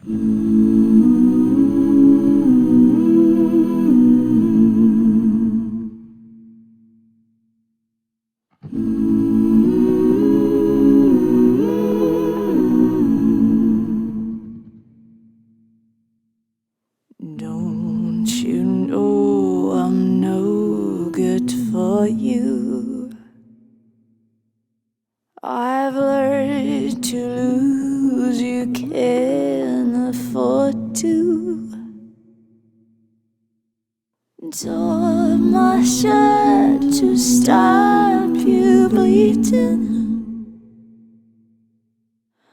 Don't you know I'm no good for you? I've learned to lose, you can't afford to. Tore my shirt to stop you bleeding,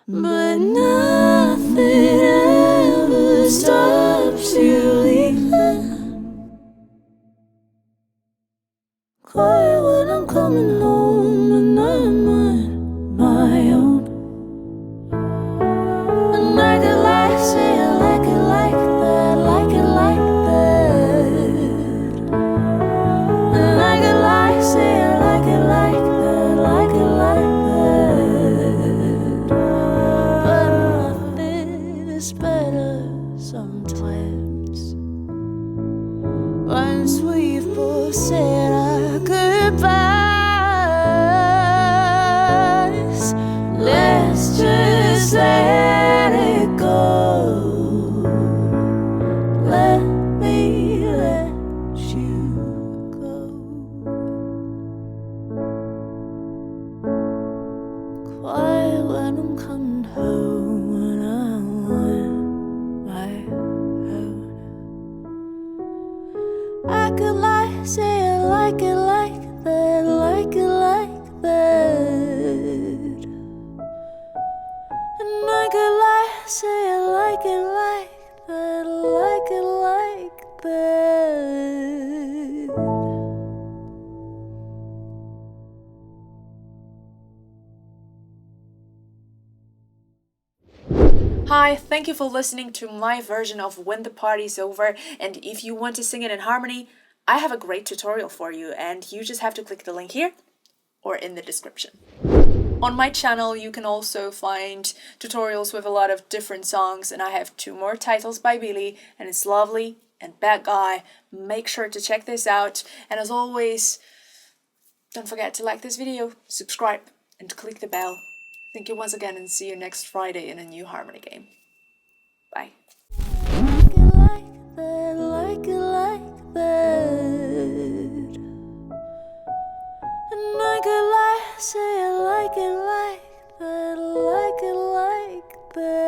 but nothing ever stops you leaving. Quiet when I'm coming home and I'm on my own. And I could like say I like it like that, like it like that. And I could like say I like it like that, like it like that. But nothing is better sometimes. Once we've both said our goodbyes, let's just let it go. Let me let you go. Quiet when I'm coming home when I'm on my own. I could like say I like it like that, like it like that. And I could like say I like it like that, like it like that. Hi, thank you for listening to my version of When the Party's Over, and if you want to sing it in harmony, I have a great tutorial for you, and you just have to click the link here or in the description. On my channel you can also find tutorials with a lot of different songs, and I have 2 more titles by Billie, and it's Lovely and Bad Guy. Make sure to check this out, and as always, don't forget to like this video, subscribe, and click the bell. Thank you once again, and see you next Friday in a new harmony game. Bye. Like it like that, like it like that. And I could like say I like it like that, like it like that.